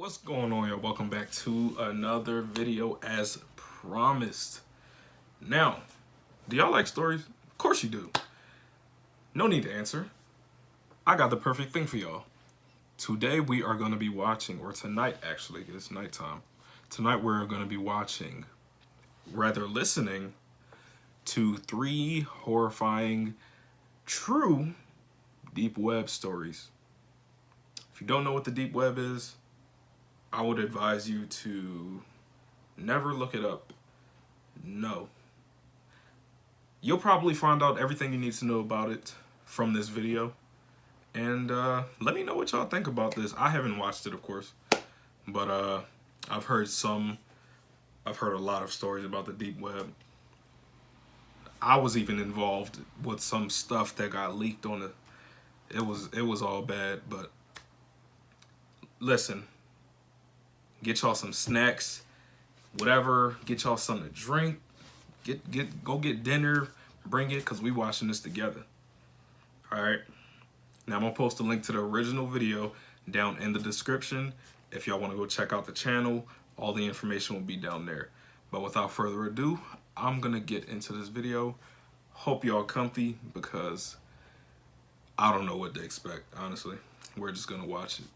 What's going on, y'all? Welcome back to another video as promised. Now, do y'all like stories? Of course you do. No need to answer. I got the perfect thing for y'all. Today we are going to be watching, or tonight actually, it's nighttime. Tonight we're going to be watching, rather listening to 3 horrifying, true deep web stories. If you don't know what the deep web is, I would advise you to never look it up. No. You'll probably find out everything you need to know about it from this video. And let me know what y'all think about this. I haven't watched it, of course. But I've heard a lot of stories about the deep web. I was even involved with some stuff that got leaked on it. It was all bad, but listen. Get y'all some snacks, whatever. Get y'all something to drink. Go get dinner. Bring it, cause we watching this together. All right. Now I'm gonna post a link to the original video down in the description. If y'all want to go check out the channel, all the information will be down there. But without further ado, I'm gonna get into this video. Hope y'all comfy, because I don't know what to expect. Honestly, we're just gonna watch it.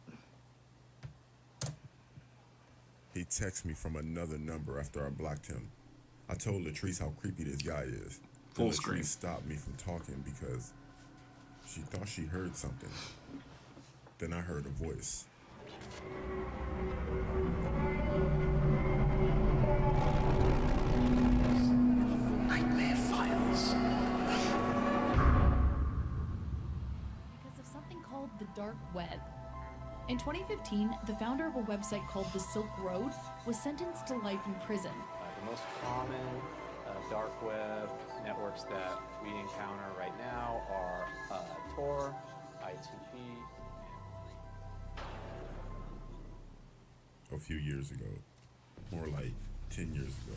He texted me from another number after I blocked him. I told Latrice how creepy this guy is. Full Latrice screen. stopped me from talking because she thought she heard something. Then I heard a voice. Nightmare Files. Because of something called the dark web. In 2015, the founder of a website called the Silk Road was sentenced to life in prison. The most common dark web networks that we encounter right now are Tor, I2P. A few years ago, more like 10 years ago,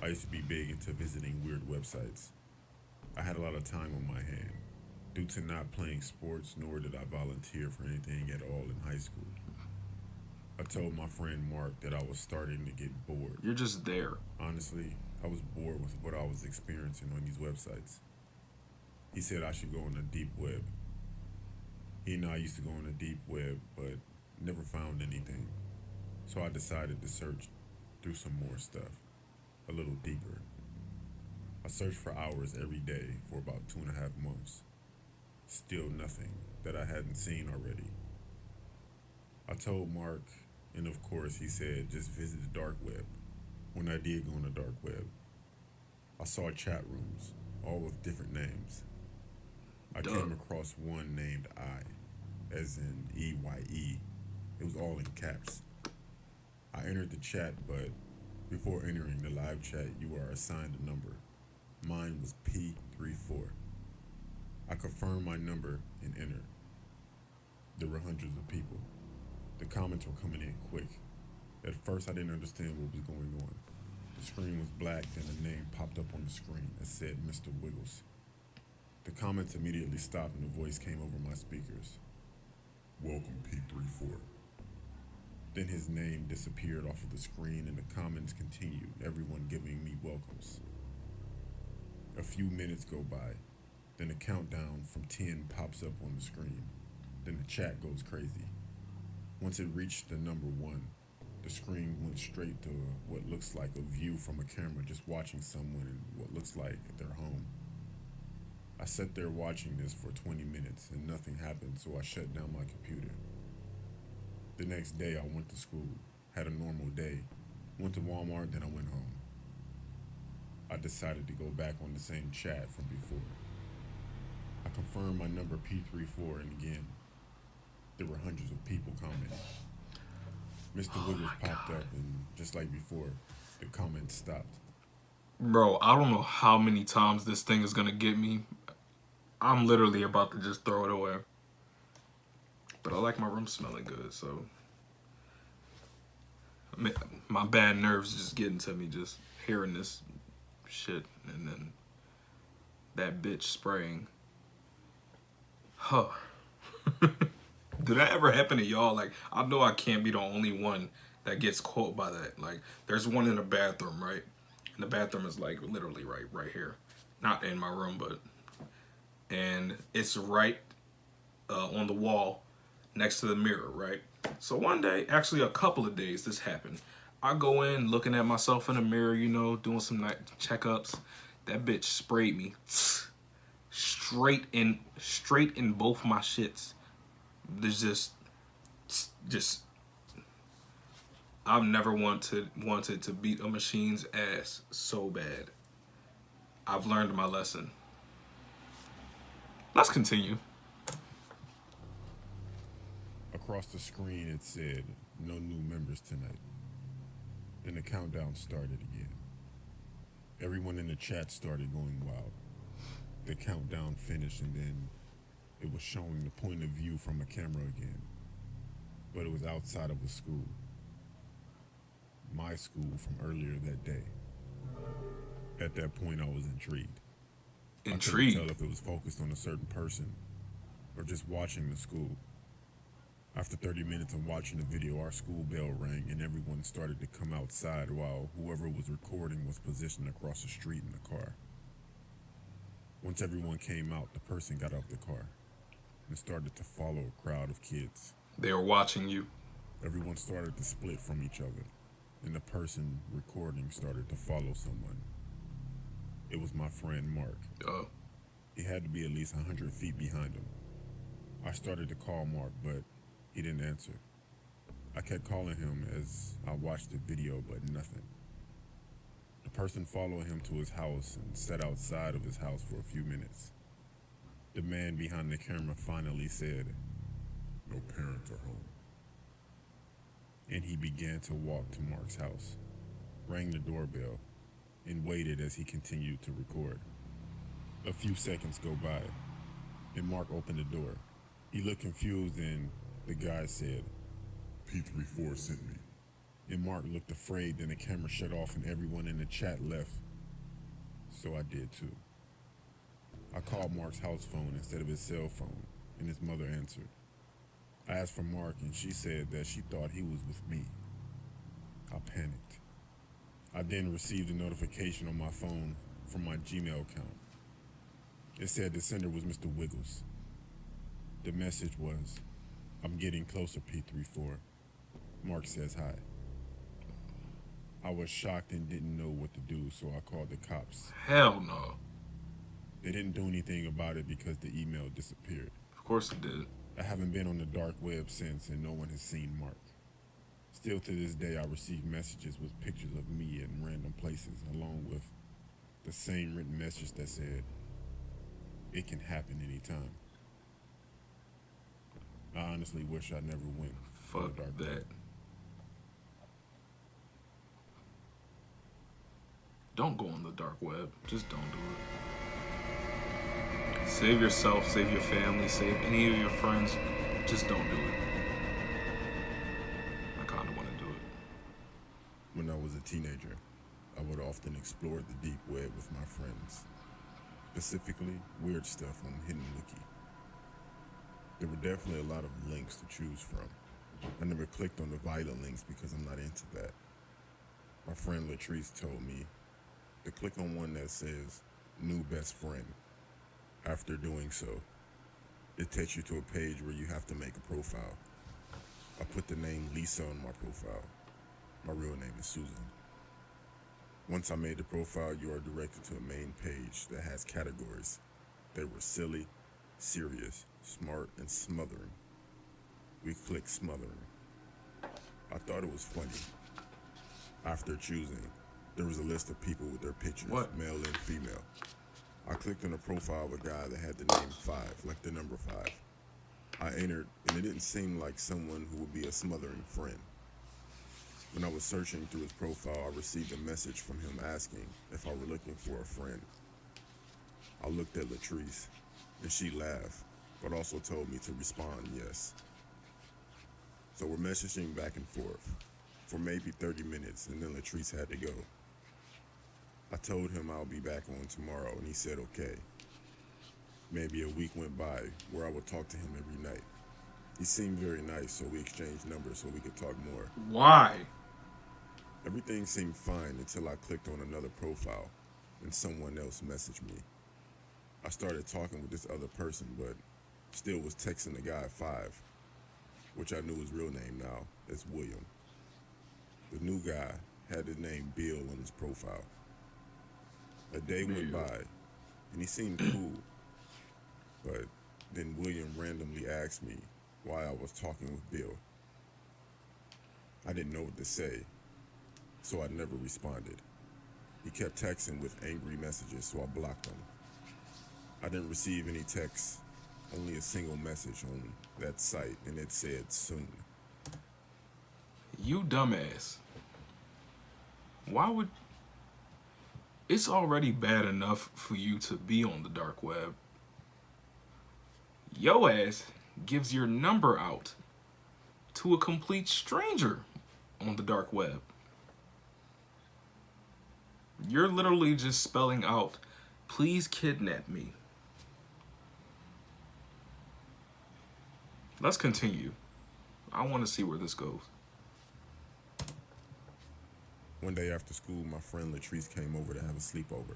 I used to be big into visiting weird websites. I had a lot of time on my hand. Due to not playing sports, nor did I volunteer for anything at all in high school. I told my friend Mark that I was starting to get bored. You're just there. Honestly, I was bored with what I was experiencing on these websites. He said I should go on the deep web. He and I used to go on the deep web, but never found anything. So I decided to search through some more stuff, a little deeper. I searched for hours every day for about 2.5 months. Still nothing that I hadn't seen already. I told Mark, and of course he said just visit the dark web. When I did go on the dark web, I saw chat rooms, all with different names. I came across one named I, as in EYE. It was all in caps. I entered the chat, but before entering the live chat, you are assigned a number. Mine was P34. I confirmed my number and entered. There were hundreds of people. The comments were coming in quick. At first, I didn't understand what was going on. The screen was black, then a name popped up on the screen that said Mr. Wiggles. The comments immediately stopped and a voice came over my speakers. Welcome, P34. Then his name disappeared off of the screen and the comments continued, everyone giving me welcomes. A few minutes go by. Then a countdown from 10 pops up on the screen. Then the chat goes crazy. Once it reached the number 1, the screen went straight to what looks like a view from a camera just watching someone in what looks like their home. I sat there watching this for 20 minutes and nothing happened, so I shut down my computer. The next day I went to school, had a normal day, went to Walmart, then I went home. I decided to go back on the same chat from before. I confirmed my number P34 and again, there were hundreds of people commenting. Mr. Wiggles popped up and just like before, the comments stopped. Bro, I don't know how many times this thing is gonna get me. I'm literally about to just throw it away. But I like my room smelling good, so my bad nerves just getting to me just hearing this shit, and then that bitch spraying. Huh. Did that ever happen to y'all? Like, I know I can't be the only one that gets caught by that. Like, there's one in the bathroom, right? And the bathroom is like literally right here, not in my room, but and it's right on the wall next to the mirror, right? So one day, actually a couple of days, this happened. I go in looking at myself in the mirror, you know, doing some night checkups. That bitch sprayed me straight in both my shits. There's just I've never wanted to beat a machine's ass so bad. I've learned my lesson. Let's continue. Across the screen it said, "No new members tonight." Then the countdown started again. Everyone in the chat started going wild. The countdown finished and then it was showing the point of view from a camera again. But it was outside of the school. My school from earlier that day. At that point I was intrigued. I couldn't tell if it was focused on a certain person or just watching the school. After 30 minutes of watching the video, our school bell rang and everyone started to come outside while whoever was recording was positioned across the street in the car. Once everyone came out, the person got out the car and started to follow a crowd of kids. They were watching you. Everyone started to split from each other, and the person recording started to follow someone. It was my friend Mark. He had to be at least 100 feet behind him. I started to call Mark, but he didn't answer. I kept calling him as I watched the video, but nothing. The person followed him to his house and sat outside of his house for a few minutes. The man behind the camera finally said, "No parents are home." And he began to walk to Mark's house, rang the doorbell, and waited as he continued to record. A few seconds go by, and Mark opened the door. He looked confused and the guy said, "P34 sent me." And Mark looked afraid, then the camera shut off and everyone in the chat left. So I did too. I called Mark's house phone instead of his cell phone, and his mother answered. I asked for Mark and she said that she thought he was with me. I panicked. I then received a notification on my phone from my Gmail account. It said the sender was Mr. Wiggles. The message was, "I'm getting closer, P34. Mark says hi." I was shocked and didn't know what to do, so I called the cops. Hell no. They didn't do anything about it because the email disappeared. Of course it did. I haven't been on the dark web since, and no one has seen Mark. Still to this day, I receive messages with pictures of me in random places, along with the same written message that said, "It can happen anytime." I honestly wish I never went on Fuck the dark that. web. Don't go on the dark web. Just don't do it. Save yourself, save your family, save any of your friends. Just don't do it. I kind of want to do it. When I was a teenager, I would often explore the deep web with my friends. Specifically, weird stuff on Hidden Wiki. There were definitely a lot of links to choose from. I never clicked on the violent links because I'm not into that. My friend Latrice told me to click on one that says, "New best friend." After doing so, it takes you to a page where you have to make a profile. I put the name Lisa on my profile. My real name is Susan. Once I made the profile, you are directed to a main page that has categories. They were silly, serious, smart, and smothering. We clicked smothering. I thought it was funny. After choosing, there was a list of people with their pictures, male and female. I clicked on a profile of a guy that had the name 5, like the number 5. I entered, and it didn't seem like someone who would be a smothering friend. When I was searching through his profile, I received a message from him asking if I were looking for a friend. I looked at Latrice, and she laughed, but also told me to respond yes. So we're messaging back and forth for maybe 30 minutes, and then Latrice had to go. I told him I'll be back on tomorrow, and he said okay. Maybe a week went by where I would talk to him every night. He seemed very nice, so we exchanged numbers so we could talk more. Why? Everything seemed fine until I clicked on another profile and someone else messaged me. I started talking with this other person, but still was texting the guy 5, which I knew his real name now as William. The new guy had his name Bill on his profile. A day went by, and he seemed cool, but then William randomly asked me why I was talking with Bill. I didn't know what to say, so I never responded. He kept texting with angry messages, so I blocked him. I didn't receive any texts, only a single message on that site, and it said soon. You dumbass. Why would... It's already bad enough for you to be on the dark web. Yo ass gives your number out to a complete stranger on the dark web. You're literally just spelling out, please kidnap me. Let's continue. I want to see where this goes. One day after school, my friend Latrice came over to have a sleepover.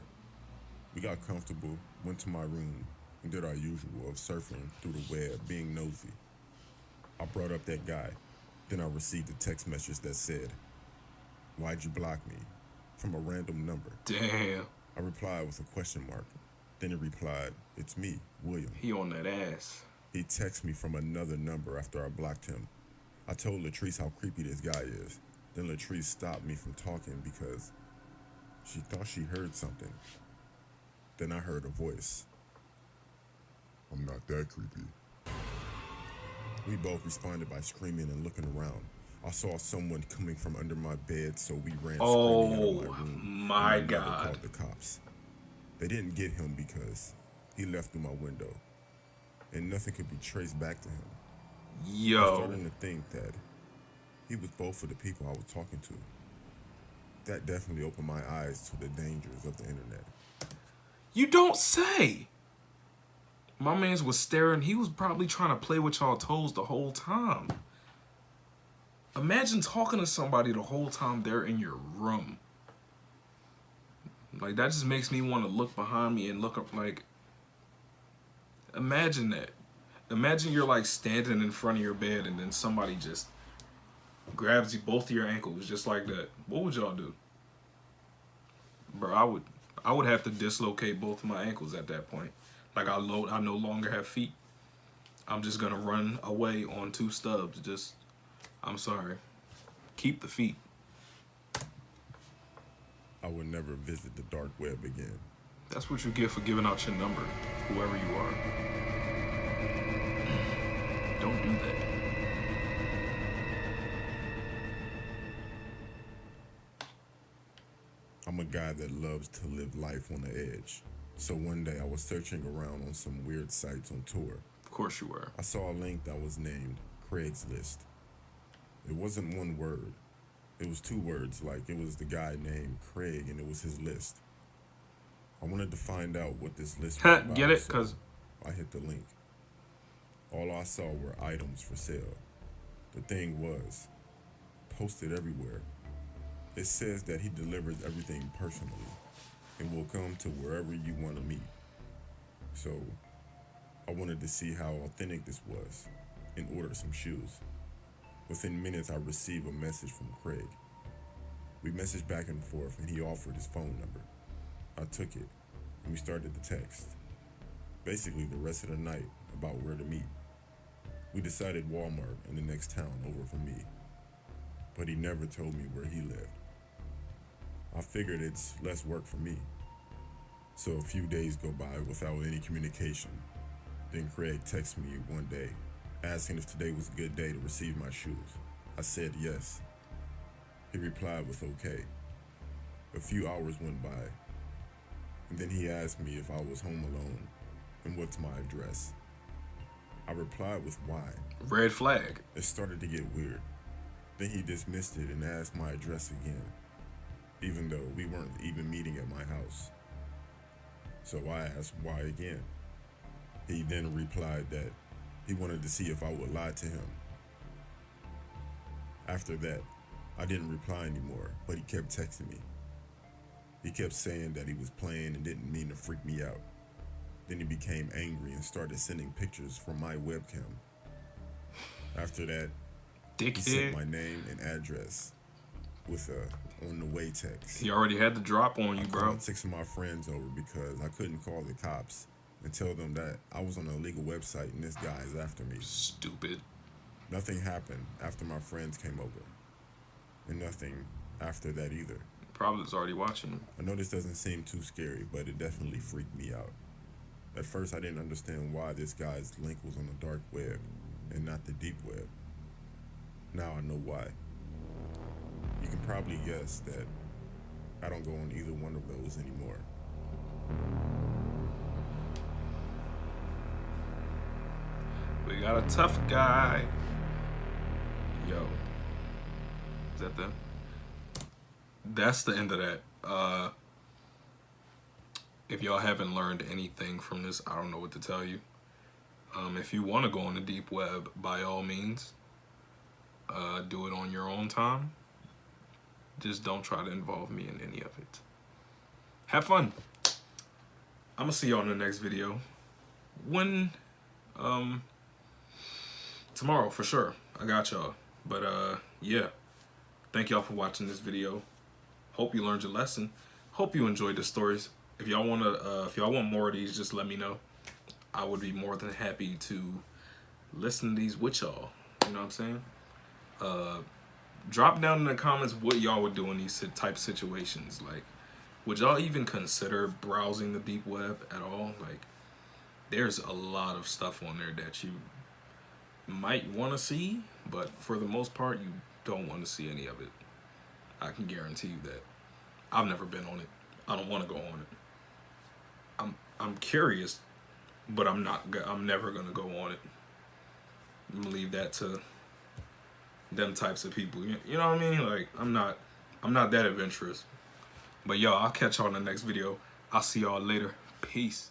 We got comfortable, went to my room, and did our usual of surfing through the web, being nosy. I brought up that guy. Then I received a text message that said, "Why'd you block me?" from a random number. Damn. I replied with a question mark. Then he replied, "It's me, William." He on that ass. He texted me from another number after I blocked him. I told Latrice how creepy this guy is. Then Latrice stopped me from talking because she thought she heard something. Then I heard a voice. "I'm not that creepy." We both responded by screaming and looking around. I saw someone coming from under my bed, so we ran screaming out of my room. My and my mother God. called the cops. They didn't get him because he left through my window, and nothing could be traced back to him. I'm Yo. starting to think that he was both of the people I was talking to. That definitely opened my eyes to the dangers of the internet. You don't say. My mans was staring. He was probably trying to play with y'all toes the whole time. Imagine talking to somebody the whole time they're in your room. Like, that just makes me want to look behind me and look up, like... Imagine that. Imagine you're, like, standing in front of your bed and then somebody just grabs you both of your ankles just like that. What would y'all do? Bro, I would have to dislocate both of my ankles at that point. Like, I no longer have feet. I'm just gonna run away on 2 stubs. Just, I'm sorry. Keep the feet. I would never visit the dark web again. That's what you get for giving out your number, whoever you are. Don't do that. I'm a guy that loves to live life on the edge. So one day I was searching around on some weird sites on tour. Of course you were. I saw a link that was named Craigslist. It wasn't one word. It was 2 words, like it was the guy named Craig and it was his list. I wanted to find out what this list was about. Get it? So Because I hit the link. All I saw were items for sale. The thing was, posted everywhere. It says that he delivers everything personally and will come to wherever you want to meet. So I wanted to see how authentic this was and order some shoes. Within minutes, I received a message from Craig. We messaged back and forth and he offered his phone number. I took it and we started the text. Basically the rest of the night about where to meet. We decided Walmart in the next town over from me, but he never told me where he lived. I figured it's less work for me. So a few days go by without any communication. Then Craig texts me one day, asking if today was a good day to receive my shoes. I said yes. He replied with okay. A few hours went by, and then he asked me if I was home alone and what's my address. I replied with why. red flag. It started to get weird. Then he dismissed it and asked my address again, even though we weren't even meeting at my house. So I asked why again. He then replied that He wanted to see if I would lie to him. After that, I didn't reply anymore, but he kept texting me. He kept saying that he was playing and didn't mean to freak me out. Then he became angry and started sending pictures from my webcam. After that, he sent my name and address with a on the way text. He already had the drop on you, I bro. called 6 of my friends over because I couldn't call the cops and tell them that I was on a illegal website and this guy is after me. Stupid. Nothing happened after my friends came over. And nothing after that either. Probably was already watching. I know this doesn't seem too scary, but it definitely freaked me out. At first, I didn't understand why this guy's link was on the dark web and not the deep web. Now I know why. You can probably guess that I don't go on either one of those anymore. We got a tough guy. Yo. Is that them? That's the end of that. If y'all haven't learned anything from this, I don't know what to tell you. If you want to go on the deep web, by all means, do it on your own time. Just don't try to involve me in any of it. Have fun. I'm gonna see y'all in the next video. When, tomorrow for sure. I got y'all. But yeah. Thank y'all for watching this video. Hope you learned your lesson. Hope you enjoyed the stories. If y'all want more of these, just let me know. I would be more than happy to listen to these with y'all. You know what I'm saying? Drop down in the comments what y'all would do in these type situations. Like, would y'all even consider browsing the deep web at all? Like, there's a lot of stuff on there that you might want to see, but for the most part, you don't want to see any of it. I can guarantee you that. I've never been on it. I don't want to go on it. I'm curious, but I'm never gonna go on it. I'm gonna leave that to them types of people. You know what I mean? Like, I'm not that adventurous. But yo, I'll catch y'all in the next video. I'll see y'all later. Peace.